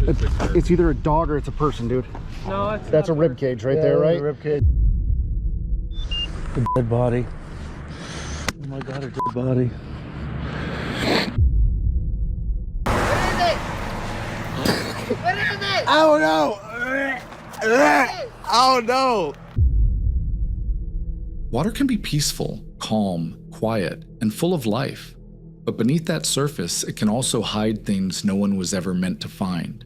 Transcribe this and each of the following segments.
It's either a dog or it's a person, dude. No, that's a rib cage right there, right? Rib cage. A dead body. Oh my god, a dead body. What is it? Oh no! Oh no! Water can be peaceful, calm, quiet, and full of life. But beneath that surface, it can also hide things no one was ever meant to find.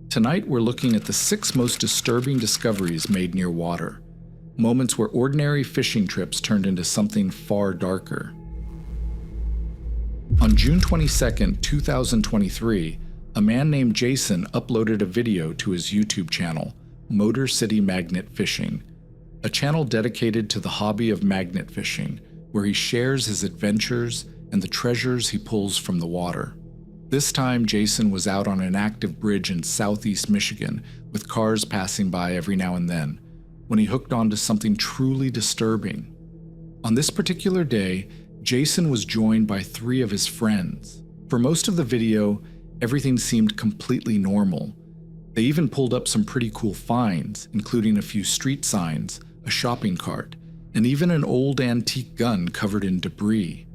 Tonight, we're looking at the 6 most disturbing discoveries made near water. Moments where ordinary fishing trips turned into something far darker. On June 22, 2023, a man named Jason uploaded a video to his YouTube channel, Motor City Magnet Fishing, a channel dedicated to the hobby of magnet fishing, where he shares his adventures and the treasures he pulls from the water. This time, Jason was out on an active bridge in southeast Michigan with cars passing by every now and then, when he hooked onto something truly disturbing. On this particular day, Jason was joined by 3 of his friends. For most of the video, everything seemed completely normal. They even pulled up some pretty cool finds, including a few street signs, a shopping cart, and even an old antique gun covered in debris.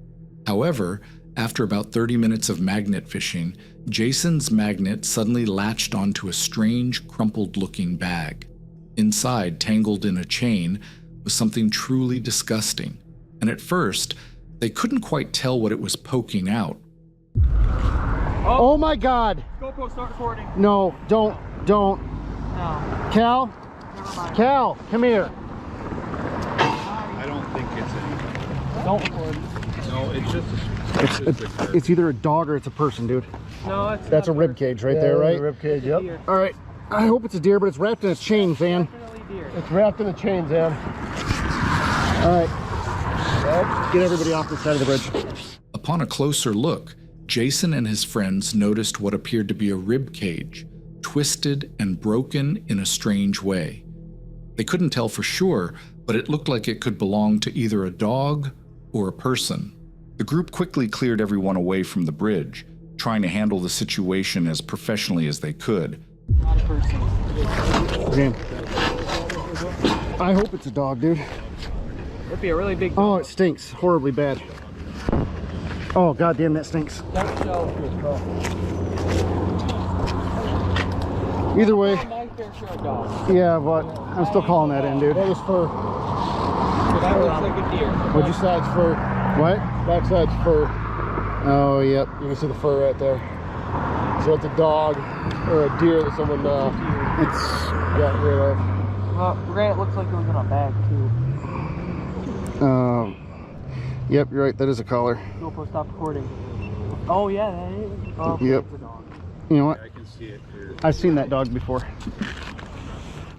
However, after about 30 minutes of magnet fishing, Jason's magnet suddenly latched onto a strange, crumpled-looking bag. Inside, tangled in a chain, was something truly disgusting, and at first, they couldn't quite tell what it was poking out. Oh my god! GoPro, start recording. No, don't. No. Cal? Never mind. Cal, come here. I don't think it's anything. Don't record. No, it's just It's either a dog or it's a person, dude. No, That's a rib cage right there, right? Rib cage, yep. Deer. All right. I hope it's a deer, but it's wrapped in a chain, Zan. Definitely deer. It's wrapped in a chain, Zan. All right. Get everybody off the side of the bridge. Upon a closer look, Jason and his friends noticed what appeared to be a rib cage, twisted and broken in a strange way. They couldn't tell for sure, but it looked like it could belong to either a dog or a person. The group quickly cleared everyone away from the bridge, trying to handle the situation as professionally as they could. Not a person. Zan. I hope it's a dog, dude. It'd be a really big Oh, it stinks horribly bad. Oh, goddamn, that stinks. Don't show. Either way, My fair share of dogs. yeah, but I'm still calling that in, dude. That was fur. That looks like a deer. What'd you say? It's fur. What? Backside's fur. Oh, yep. You can see the fur right there. So it's a dog or a deer that someone It's, got rid of. It looks like it was in a bag too. yep, you're right. That is a collar. GoPro, stop recording. Oh yeah, that is. Oh, Yep. it's a dog. You know what? I can see it here. I've seen that dog before.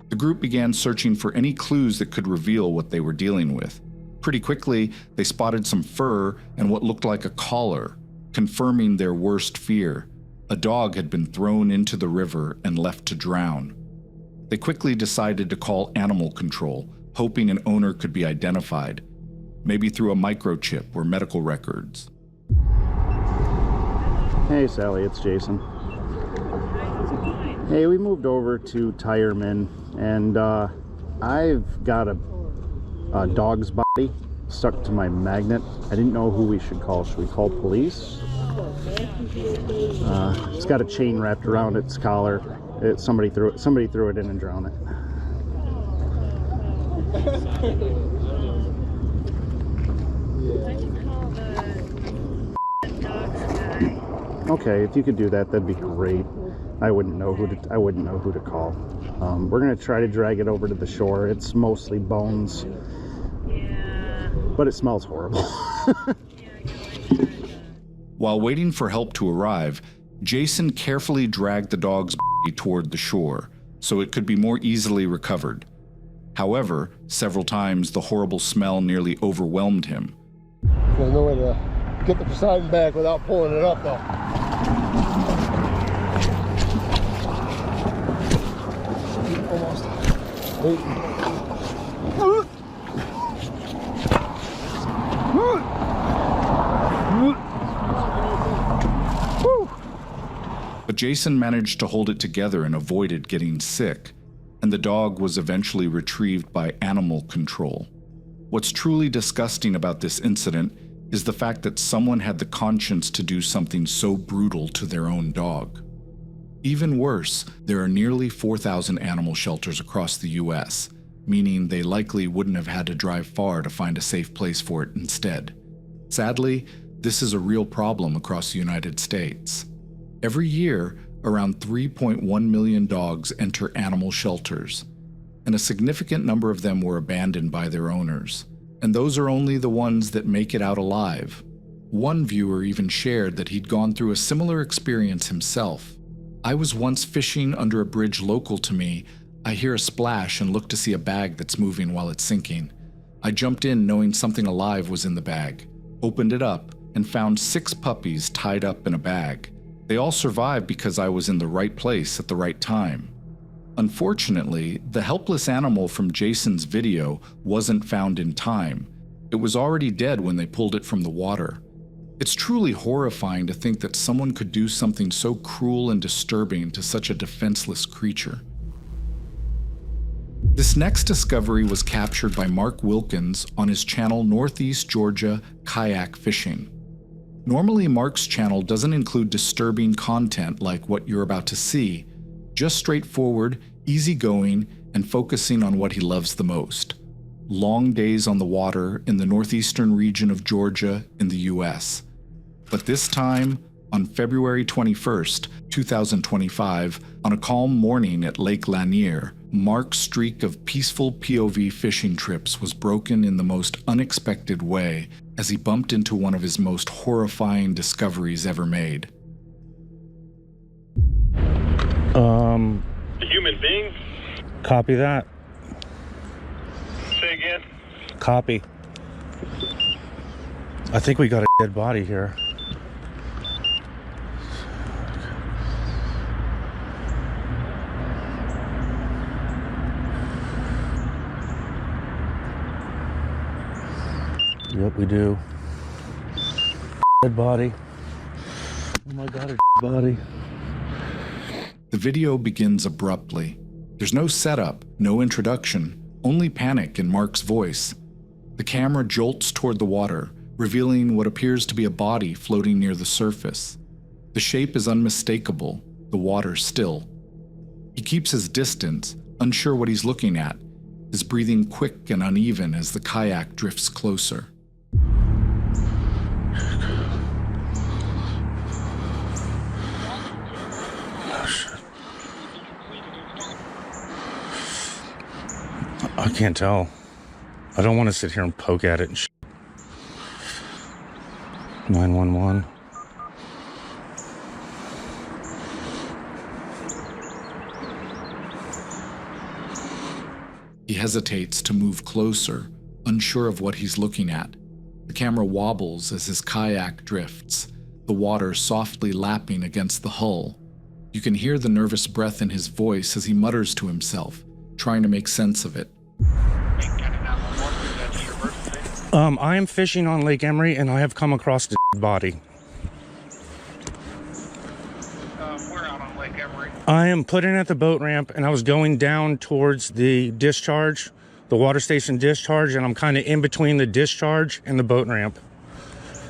The group began searching for any clues that could reveal what they were dealing with. Pretty quickly, they spotted some fur and what looked like a collar, confirming their worst fear. A dog had been thrown into the river and left to drown. They quickly decided to call animal control, hoping an owner could be identified, maybe through a microchip or medical records. Hey, Sally, it's Jason. Hey, we moved over to Tireman, and I've got a dog's body stuck to my magnet. I didn't know who we should call. Should we call police? It's got a chain wrapped around its collar. Somebody threw it in and drowned it. Okay, if you could do that, that'd be great. I wouldn't know who to call. We're gonna try to drag it over to the shore. It's mostly bones, but it smells horrible. While waiting for help to arrive, Jason carefully dragged the dog's body toward the shore so it could be more easily recovered. However, several times the horrible smell nearly overwhelmed him. There's no way to get the Poseidon back without pulling it up though. Almost. But But Jason managed to hold it together and avoided getting sick, and the dog was eventually retrieved by animal control. What's truly disgusting about this incident is the fact that someone had the conscience to do something so brutal to their own dog. Even worse, there are nearly 4,000 animal shelters across the US, meaning they likely wouldn't have had to drive far to find a safe place for it instead. Sadly, this is a real problem across the United States. Every year, around 3.1 million dogs enter animal shelters, and a significant number of them were abandoned by their owners. And those are only the ones that make it out alive. One viewer even shared that he'd gone through a similar experience himself. I was once fishing under a bridge local to me. I hear a splash and look to see a bag that's moving while it's sinking. I jumped in knowing something alive was in the bag, opened it up, and found 6 puppies tied up in a bag. They all survived because I was in the right place at the right time. Unfortunately, the helpless animal from Jason's video wasn't found in time. It was already dead when they pulled it from the water. It's truly horrifying to think that someone could do something so cruel and disturbing to such a defenseless creature. This next discovery was captured by Mark Wilkins on his channel Northeast Georgia Kayak Fishing. Normally, Mark's channel doesn't include disturbing content like what you're about to see, just straightforward, easygoing, and focusing on what he loves the most: long days on the water in the northeastern region of Georgia in the US. But this time, on February 21st, 2025, on a calm morning at Lake Lanier, Mark's streak of peaceful POV fishing trips was broken in the most unexpected way as he bumped into one of his most horrifying discoveries ever made. A human being? Copy that. Say again? Copy. I think we got a dead body here. Yep, we do. Dead body. Oh my god, a dead body. The video begins abruptly. There's no setup, no introduction, only panic in Mark's voice. The camera jolts toward the water, revealing what appears to be a body floating near the surface. The shape is unmistakable, the water still. He keeps his distance, unsure what he's looking at, his breathing quick and uneven as the kayak drifts closer. I can't tell. I don't want to sit here and poke at it and shit. 911. He hesitates to move closer, unsure of what he's looking at. The camera wobbles as his kayak drifts, the water softly lapping against the hull. You can hear the nervous breath in his voice as he mutters to himself, trying to make sense of it. I am fishing on Lake Emery and I have come across the body. Where out on Lake Emery? I am putting at the boat ramp and I was going down towards the discharge, the water station discharge, and I'm kind of in between the discharge and the boat ramp,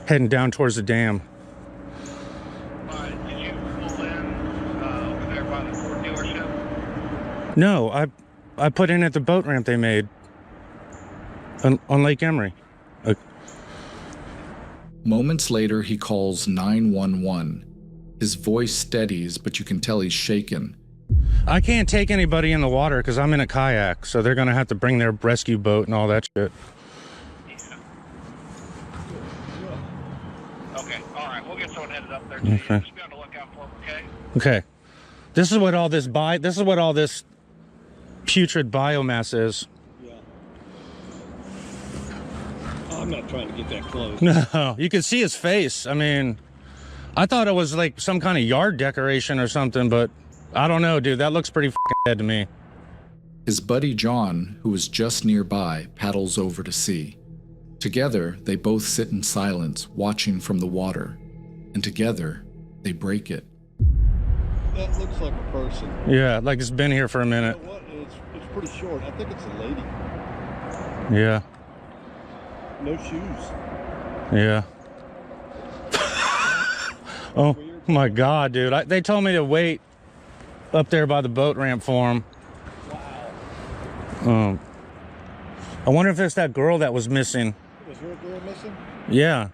heading down towards the dam. Did you pull in over there by the Ford dealership? No, I put in at the boat ramp they made on Lake Emery. Moments later, he calls 911. His voice steadies, but you can tell he's shaken. I can't take anybody in the water because I'm in a kayak, so they're going to have to bring their rescue boat and all that shit. Yeah. Okay, all right, we'll get someone headed up there. Okay. Just be on the lookout for them, okay? Okay. This is what all this putrid biomass is. I'm not trying to get that close. No, you can see his face. I mean, I thought it was like some kind of yard decoration or something, but I don't know, dude. That looks pretty fucking dead to me. His buddy John, who is just nearby, paddles over to see. Together, they both sit in silence, watching from the water. And together, they break it. That looks like a person. Yeah, like it's been here for a minute. You know what? It's pretty short. I think it's a lady. Yeah. No shoes. Yeah. Oh my God, dude. They told me to wait up there by the boat ramp for him. Wow. I wonder if it's that girl that was missing. Was there a girl missing? Yeah.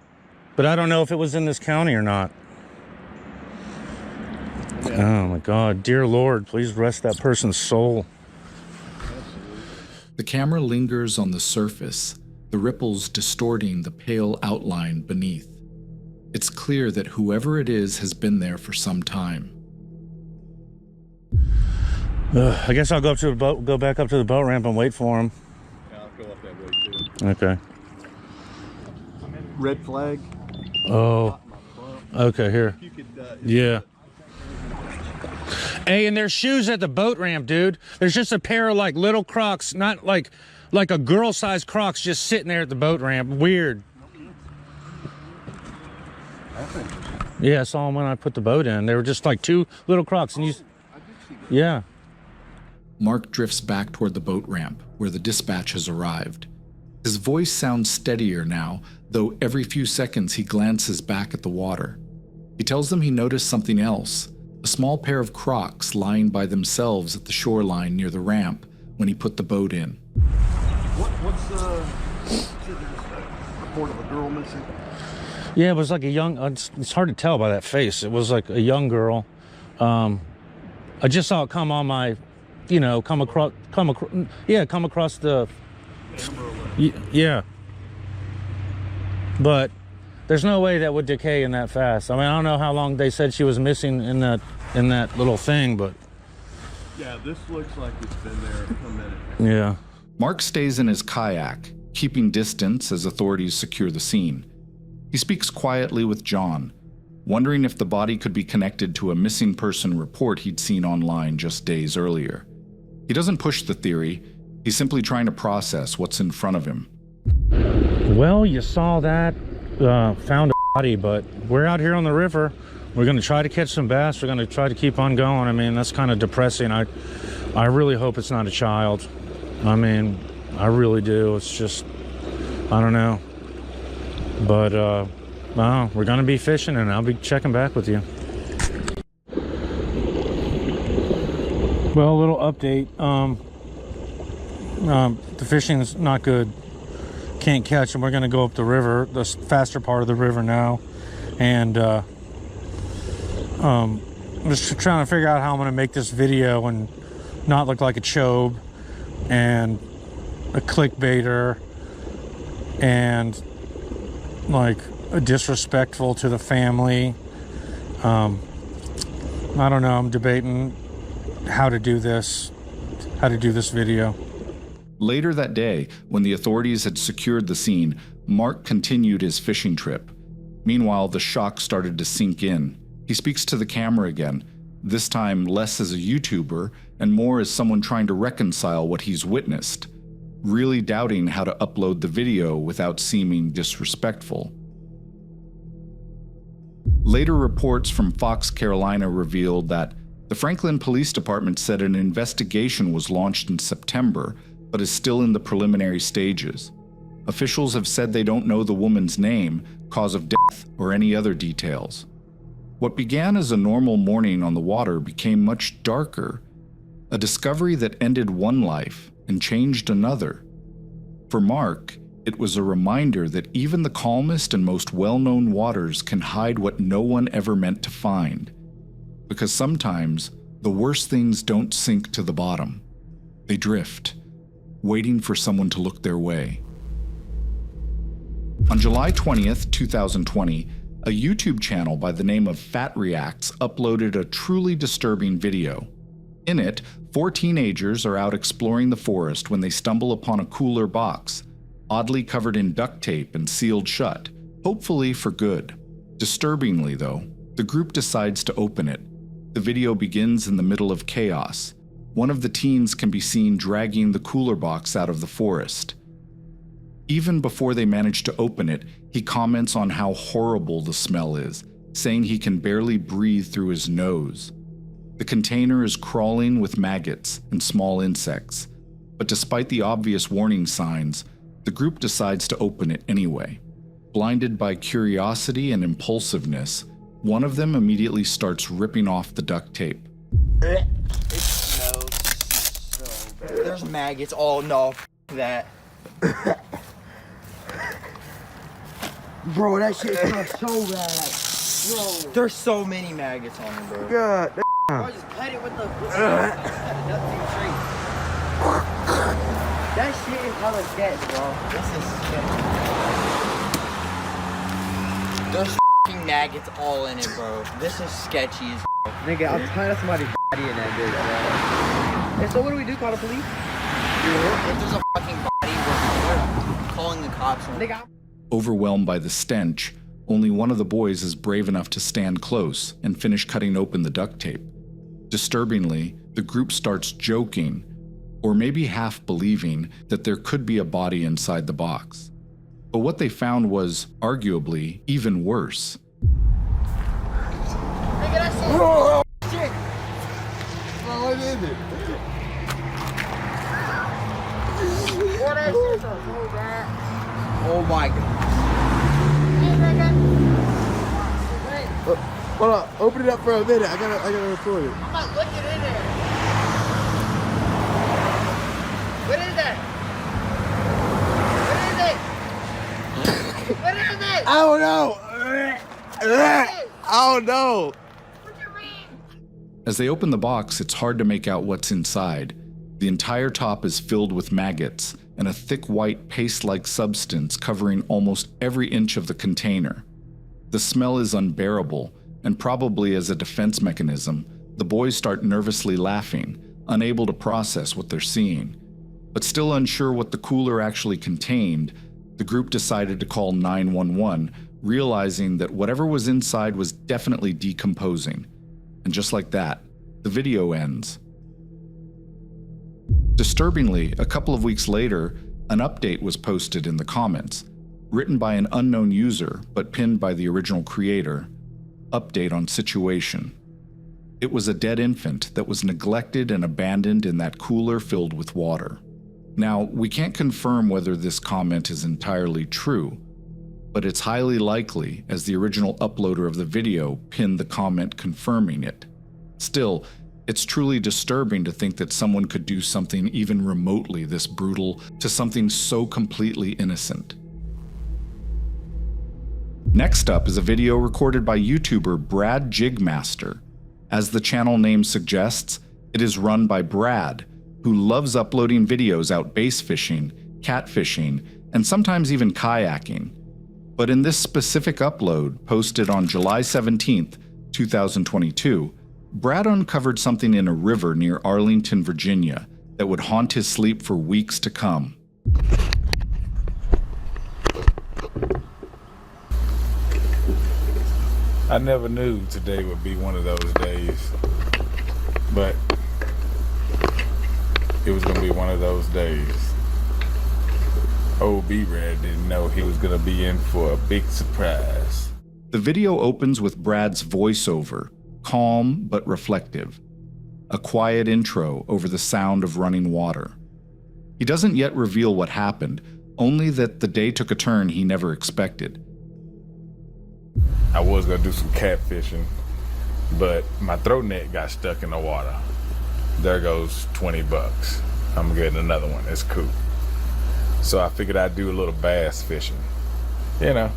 But I don't know if it was in this county or not. Yeah. Oh my God. Dear Lord, please rest that person's soul. Absolutely. The camera lingers on the surface, the ripples distorting the pale outline beneath. It's clear that whoever it is has been there for some time. I guess I'll go back up to the boat ramp and wait for him. Yeah, I'll go up that way too. Okay. Red flag. Oh. Okay, here. You could, Yeah. Hey, and there's shoes at the boat ramp, dude. There's just a pair of like little Crocs, not like a girl-sized Crocs, just sitting there at the boat ramp. Weird. Yeah, I saw them when I put the boat in. They were just like two little Crocs, and yeah. Mark drifts back toward the boat ramp, where the dispatch has arrived. His voice sounds steadier now, though every few seconds he glances back at the water. He tells them he noticed something else, a small pair of Crocs lying by themselves at the shoreline near the ramp when he put the boat in. What's there's a report of a girl missing? Yeah, it was like a young, it's hard to tell by that face. It was like a young girl. I just saw it come on my, come across the, yeah. But there's no way that would decay in that fast. I mean, I don't know how long they said she was missing in that little thing, but. Yeah, this looks like it's been there a minute. Yeah. Mark stays in his kayak, keeping distance as authorities secure the scene. He speaks quietly with John, wondering if the body could be connected to a missing person report he'd seen online just days earlier. He doesn't push the theory, he's simply trying to process what's in front of him. Well, you saw that, found a body, but we're out here on the river. We're going to try to catch some bass. We're going to try to keep on going. I mean, that's kind of depressing. I really hope it's not a child. I mean, I really do. It's just, I don't know. But, we're going to be fishing, and I'll be checking back with you. Well, a little update. The fishing's not good. Can't catch them. We're going to go up the river, the faster part of the river now. And I'm just trying to figure out how I'm going to make this video and not look like a chobe and a clickbaiter and like disrespectful to the family. I don't know. I'm debating how to do this video. Later that day, when the authorities had secured the scene, Mark continued his fishing trip. Meanwhile, the shock started to sink in. He speaks to the camera again, this time less as a YouTuber and more as someone trying to reconcile what he's witnessed, really doubting how to upload the video without seeming disrespectful. Later reports from Fox Carolina revealed that the Franklin Police Department said an investigation was launched in September, but is still in the preliminary stages. Officials have said they don't know the woman's name, cause of death, or any other details. What began as a normal morning on the water became much darker, a discovery that ended one life and changed another. For Mark, it was a reminder that even the calmest and most well-known waters can hide what no one ever meant to find. Because sometimes, the worst things don't sink to the bottom. They drift, waiting for someone to look their way. On July 20th, 2020, a YouTube channel by the name of Fat Reacts uploaded a truly disturbing video. In it, 4 teenagers are out exploring the forest when they stumble upon a cooler box, oddly covered in duct tape and sealed shut, hopefully for good. Disturbingly, though, the group decides to open it. The video begins in the middle of chaos. One of the teens can be seen dragging the cooler box out of the forest. Even before they manage to open it, he comments on how horrible the smell is, saying he can barely breathe through his nose. The container is crawling with maggots and small insects, but despite the obvious warning signs, the group decides to open it anyway. Blinded by curiosity and impulsiveness, one of them immediately starts ripping off the duct tape. It smells so bad. There's maggots. Oh no, f that. Bro, that shit smells so bad. Bro, there's so many maggots on it, bro. God Bro, just cut it with the that shit is hella sketch, bro. This is sketch. There's f***ing maggots all in it, bro. This is sketchy as Nigga, I'm tired of somebody body in that bitch, bro. And so what do we do? Call the police? If there's a fucking body, we're calling the cops on it. Nigga, Overwhelmed by the stench, only one of the boys is brave enough to stand close and finish cutting open the duct tape. Disturbingly, the group starts joking, or maybe half believing, that there could be a body inside the box. But what they found was, arguably, even worse. Nigga, that shit. Oh, shit. Bro, what is it? Boy, that shit's so bad. Oh my god. Hey, nigga. Hold on, open it up for a minute. I gotta record it. I'm not looking in there. What is that? What is it? What is it? I don't know. I don't know. What you mean? As they open the box, it's hard to make out what's inside. The entire top is filled with maggots and a thick white paste-like substance covering almost every inch of the container. The smell is unbearable, and probably as a defense mechanism, the boys start nervously laughing, unable to process what they're seeing. But still unsure what the cooler actually contained, the group decided to call 911, realizing that whatever was inside was definitely decomposing. And just like that, the video ends. Disturbingly, a couple of weeks later, an update was posted in the comments, written by an unknown user but pinned by the original creator. Update on situation. It was a dead infant that was neglected and abandoned in that cooler filled with water. Now, we can't confirm whether this comment is entirely true, but it's highly likely, as the original uploader of the video pinned the comment confirming it. Still, it's truly disturbing to think that someone could do something even remotely this brutal to something so completely innocent. Next up is a video recorded by YouTuber Brad Jigmaster. As the channel name suggests, it is run by Brad, who loves uploading videos out bass fishing, catfishing, and sometimes even kayaking. But in this specific upload, posted on July 17th, 2022, Brad uncovered something in a river near Arlington, Virginia, that would haunt his sleep for weeks to come. I never knew today would be one of those days, but it was gonna be one of those days. Old B-Red didn't know he was gonna be in for a big surprise. The video opens with Brad's voiceover, calm but reflective. A quiet intro over the sound of running water. He doesn't yet reveal what happened, only that the day took a turn he never expected. I was gonna do some catfishing, but my throat net got stuck in the water. There goes 20 bucks. I'm getting another one, it's cool. So I figured I'd do a little bass fishing. You know,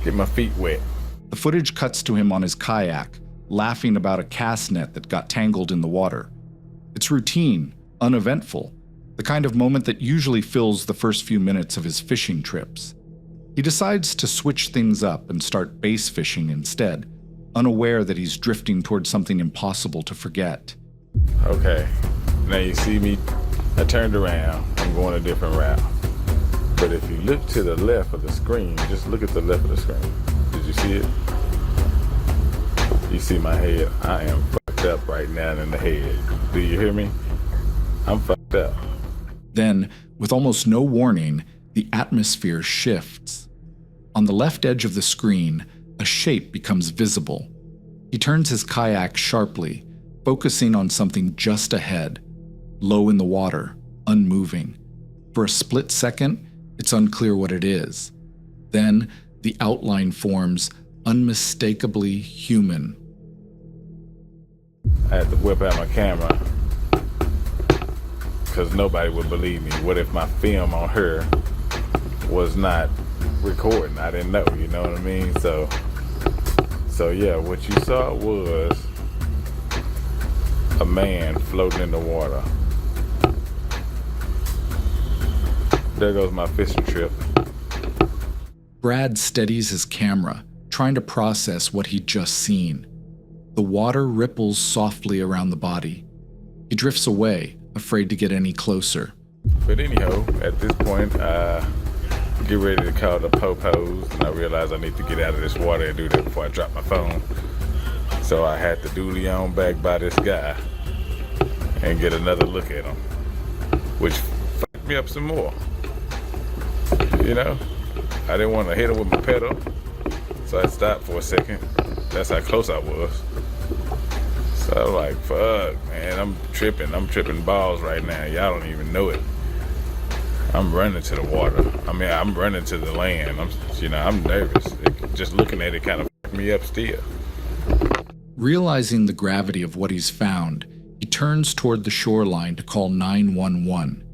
get my feet wet. The footage cuts to him on his kayak, laughing about a cast net that got tangled in the water. It's routine, uneventful, the kind of moment that usually fills the first few minutes of his fishing trips. He decides to switch things up and start bass fishing instead, unaware that he's drifting towards something impossible to forget. Okay, now you see me, I turned around, I'm going a different route. But if you look to the left of the screen, just look at the left of the screen. Did you see it? You see my head? I am fucked up right now in the head. Do you hear me? I'm fucked up. Then, with almost no warning, the atmosphere shifts. On the left edge of the screen, a shape becomes visible. He turns his kayak sharply, focusing on something just ahead, low in the water, unmoving. For a split second, it's unclear what it is. Then, the outline forms unmistakably human. I had to whip out my camera because nobody would believe me. What if my film on her was not recording? I didn't know, you know what I mean? So yeah, what you saw was a man floating in the water. There goes my fishing trip. Brad steadies his camera, trying to process what he'd just seen. The water ripples softly around the body. He drifts away, afraid to get any closer. But anyhow, at this point, get ready to call the popos, and I realized I need to get out of this water and do that before I drop my phone. So I had to dually on back by this guy and get another look at him, which fucked me up some more. You know, I didn't want to hit him with my pedal, so I stopped for a second. That's how close I was. So I was like, fuck, man, I'm tripping balls right now. Y'all don't even know it. I'm running to the water. I mean, I'm running to the land. I'm nervous. Just looking at it kind of fucked me up still. Realizing the gravity of what he's found, he turns toward the shoreline to call 911.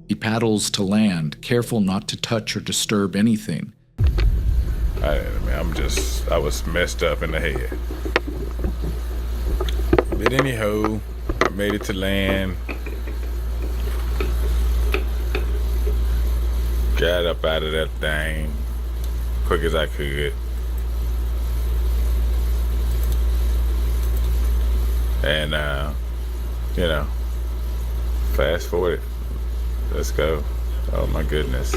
He paddles to land, careful not to touch or disturb anything. I was messed up in the head. But anyhow, I made it to land. Got up out of that thing quick as I could. And, fast forward. Let's go. Oh my goodness.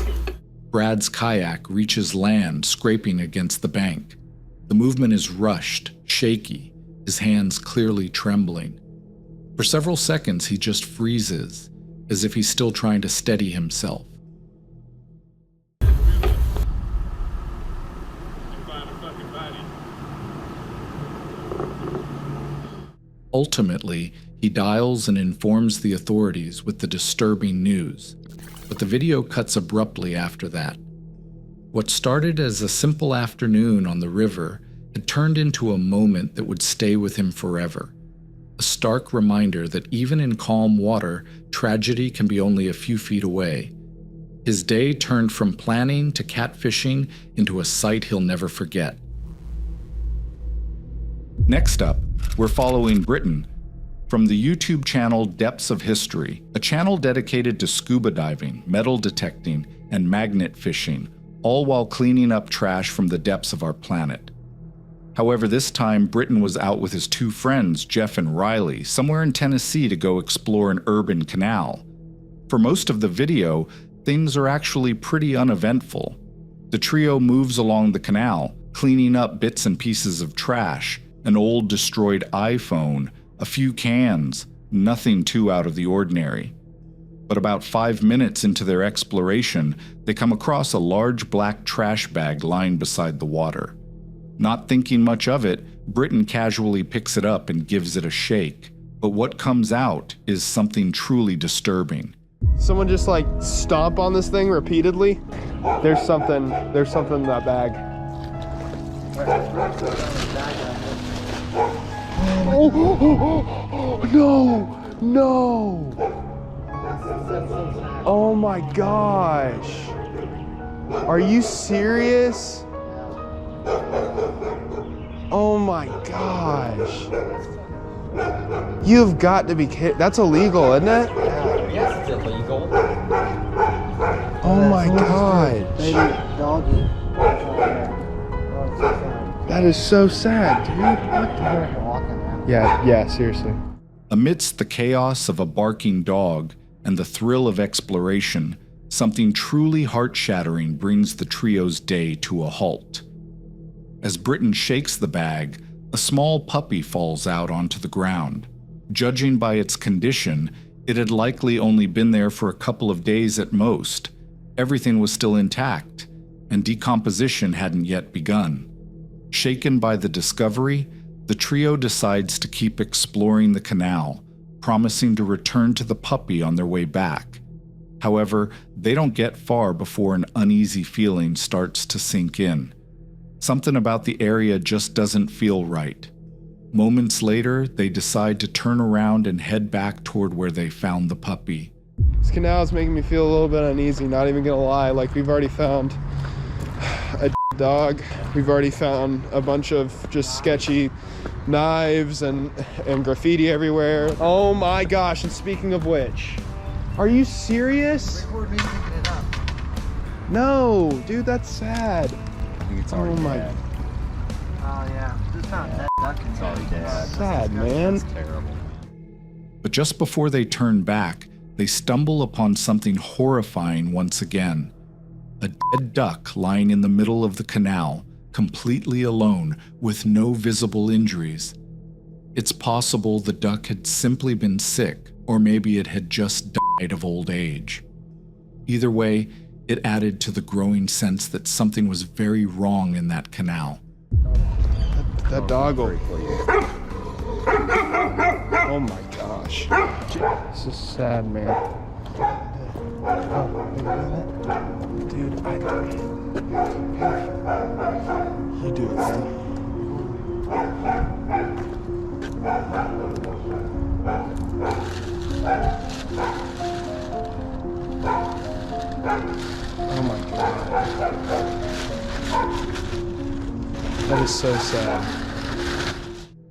Brad's kayak reaches land, scraping against the bank. The movement is rushed, shaky, his hands clearly trembling. For several seconds, he just freezes, as if he's still trying to steady himself. Ultimately, he dials and informs the authorities with the disturbing news, but the video cuts abruptly after that. What started as a simple afternoon on the river had turned into a moment that would stay with him forever. A stark reminder that even in calm water, tragedy can be only a few feet away. His day turned from planning to catfishing into a sight he'll never forget. Next up, we're following Britain from the YouTube channel Depths of History, a channel dedicated to scuba diving, metal detecting, and magnet fishing, all while cleaning up trash from the depths of our planet. However, this time Britain was out with his two friends, Jeff and Riley, somewhere in Tennessee to go explore an urban canal. For most of the video, things are actually pretty uneventful. The trio moves along the canal, cleaning up bits and pieces of trash, an old destroyed iPhone, a few cans, nothing too out of the ordinary. But about 5 minutes into their exploration, they come across a large black trash bag lying beside the water. Not thinking much of it, Britain casually picks it up and gives it a shake. But what comes out is something truly disturbing. Someone just like stomp on this thing repeatedly. There's something in that bag. No. Oh my gosh. Are you serious? Oh my gosh. You've got to be kidding. That's illegal, isn't it? Yes, it's illegal. Oh my gosh. Baby doggy. That is so sad, dude. What the? Yeah, seriously. Amidst the chaos of a barking dog and the thrill of exploration, something truly heart-shattering brings the trio's day to a halt. As Britain shakes the bag, a small puppy falls out onto the ground. Judging by its condition, it had likely only been there for a couple of days at most. Everything was still intact, and decomposition hadn't yet begun. Shaken by the discovery, The trio decides to keep exploring the canal, promising to return to the puppy on their way back. However, they don't get far before an uneasy feeling starts to sink in. Something about the area just doesn't feel right. Moments later, they decide to turn around and head back toward where they found the puppy. This canal is making me feel a little bit uneasy, not even gonna lie. Like, we've already found a dog. We've already found a bunch of just sketchy knives and graffiti everywhere. Oh my gosh, and speaking of which, are you serious? Record me picking it up. No, dude, that's sad. I think it's already dead. Oh yeah, just found that duck. It's already dead. Sad, man. That's terrible. But just before they turn back, they stumble upon something horrifying once again. A dead duck lying in the middle of the canal, completely alone, with no visible injuries. It's possible the duck had simply been sick, or maybe it had just died of old age. Either way, it added to the growing sense that something was very wrong in that canal. That dog will... Oh my gosh. This is sad, man. Dude, you do it, man. Oh my god. That is so sad.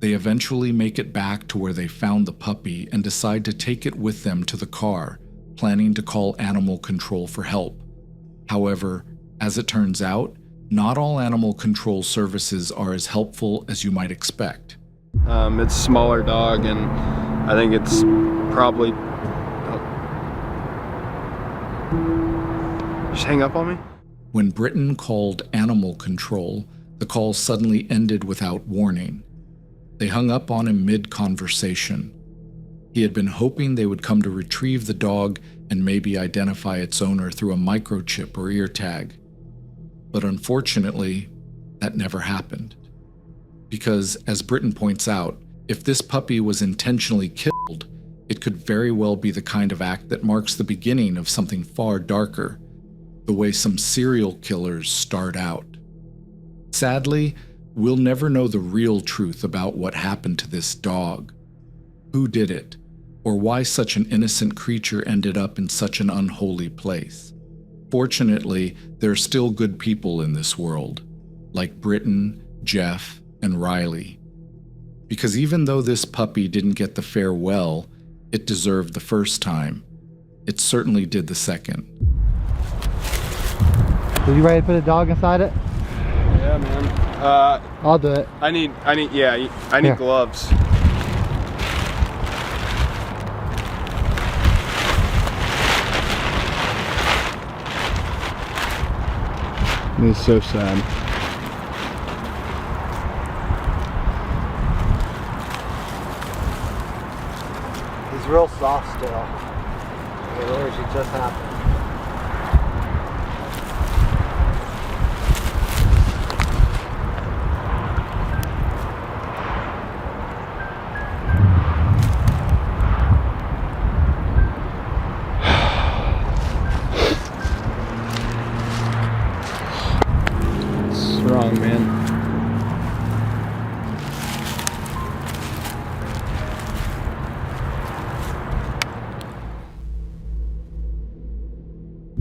They eventually make it back to where they found the puppy and decide to take it with them to the car, planning to call animal control for help. However, as it turns out, not all animal control services are as helpful as you might expect. It's a smaller dog, and I think it's probably... Just hang up on me? When Britton called animal control, the call suddenly ended without warning. They hung up on him mid-conversation. He had been hoping they would come to retrieve the dog and maybe identify its owner through a microchip or ear tag. But unfortunately, that never happened. Because, as Britton points out, if this puppy was intentionally killed, it could very well be the kind of act that marks the beginning of something far darker, the way some serial killers start out. Sadly, we'll never know the real truth about what happened to this dog. Who did it, or why such an innocent creature ended up in such an unholy place. Fortunately, there are still good people in this world, like Britton, Jeff, and Riley. Because even though this puppy didn't get the farewell it deserved the first time, it certainly did the second. Are you ready to put a dog inside it? Yeah, man. I'll do it. I need Here. gloves. This is so sad. He's real soft still. It literally just happened. Wrong, man.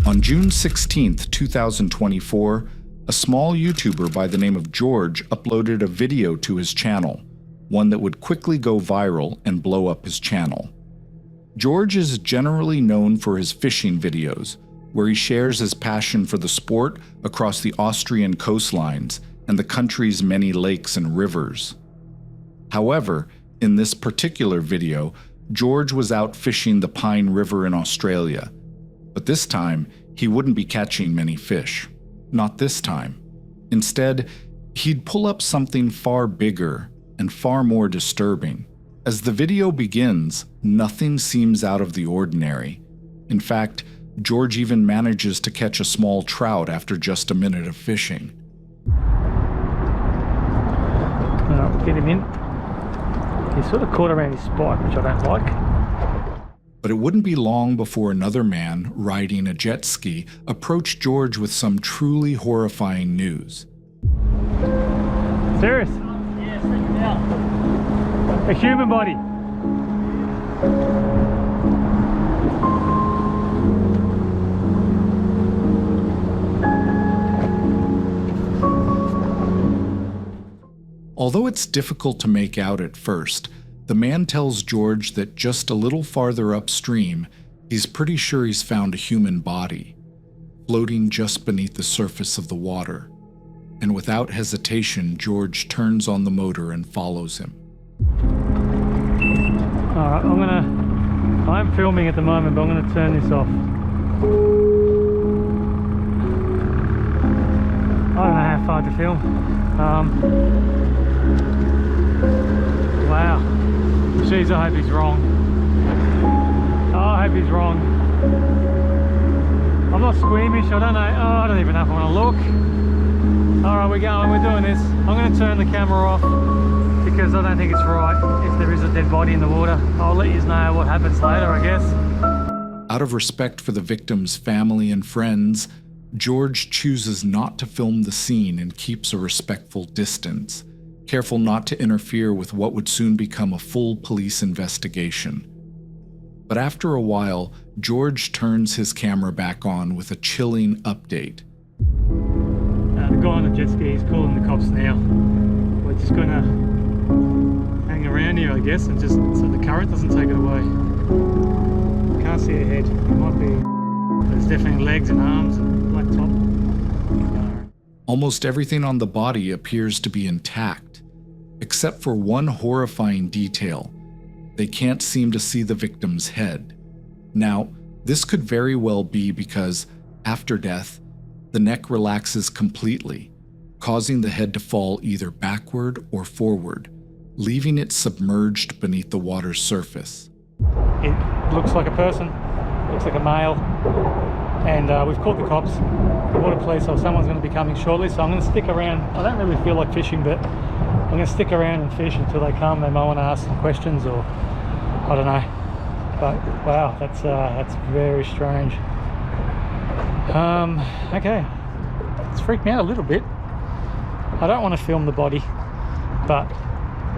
On June 16th, 2024, a small YouTuber by the name of George uploaded a video to his channel, one that would quickly go viral and blow up his channel. George is generally known for his fishing videos, where he shares his passion for the sport across the Austrian coastlines and the country's many lakes and rivers. However, in this particular video, George was out fishing the Pine River in Australia. But this time, he wouldn't be catching many fish. Not this time. Instead, he'd pull up something far bigger and far more disturbing. As the video begins, nothing seems out of the ordinary. In fact, George even manages to catch a small trout after just a minute of fishing. Get him in. He's sort of caught around his spine, which I don't like. But it wouldn't be long before another man riding a jet ski approached George with some truly horrifying news. Serious? Yeah, check it out. A human body. Although it's difficult to make out at first, the man tells George that just a little farther upstream, he's pretty sure he's found a human body, floating just beneath the surface of the water. And without hesitation, George turns on the motor and follows him. Alright, I'm filming at the moment, but I'm gonna turn this off. I don't know how far to film. Wow. Jeez, I hope he's wrong. Oh, I hope he's wrong. I'm not squeamish, I don't know. Oh, I don't even know if I want to look. Alright, we're doing this. I'm going to turn the camera off because I don't think it's right if there is a dead body in the water. I'll let you know what happens later, I guess. Out of respect for the victim's family and friends, George chooses not to film the scene and keeps a respectful distance, careful not to interfere with what would soon become a full police investigation. But after a while, George turns his camera back on with a chilling update. The guy on the jet ski is calling the cops now. We're just gonna hang around here, I guess, and just so the current doesn't take it away. Can't see a head. It might be. There's definitely legs and arms and black top. Almost everything on the body appears to be intact, except for one horrifying detail. They can't seem to see the victim's head. Now, this could very well be because, after death, the neck relaxes completely, causing the head to fall either backward or forward, leaving it submerged beneath the water's surface. It looks like a person, looks like a male, and we've called the cops, the water police, or someone's going to be coming shortly, so I'm going to stick around. I don't really feel like fishing, but I'm going to stick around and fish until they come. They might want to ask some questions, or I don't know. But wow, that's very strange. Okay, it's freaked me out a little bit. I don't want to film the body, but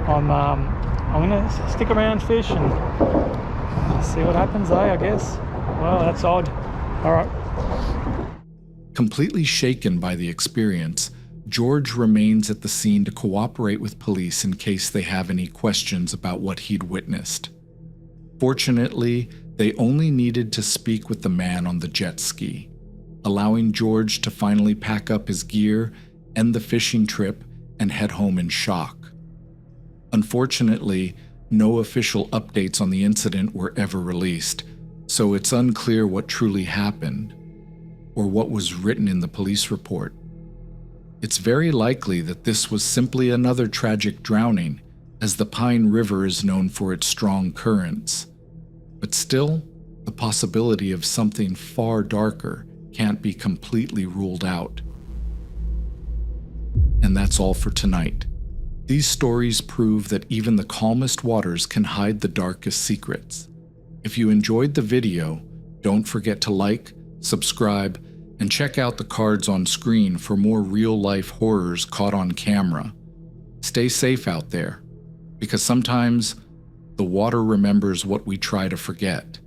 I'm gonna stick around, fish, and see what happens, I guess. Well, that's odd. All right. Completely shaken by the experience, George remains at the scene to cooperate with police in case they have any questions about what he'd witnessed. Fortunately, they only needed to speak with the man on the jet ski, allowing George to finally pack up his gear, end the fishing trip, and head home in shock. Unfortunately, no official updates on the incident were ever released, so it's unclear what truly happened, or what was written in the police report. It's very likely that this was simply another tragic drowning, as the Pine River is known for its strong currents. But still, the possibility of something far darker can't be completely ruled out. And that's all for tonight. These stories prove that even the calmest waters can hide the darkest secrets. If you enjoyed the video, don't forget to like, subscribe, and check out the cards on screen for more real-life horrors caught on camera. Stay safe out there, because sometimes the water remembers what we try to forget.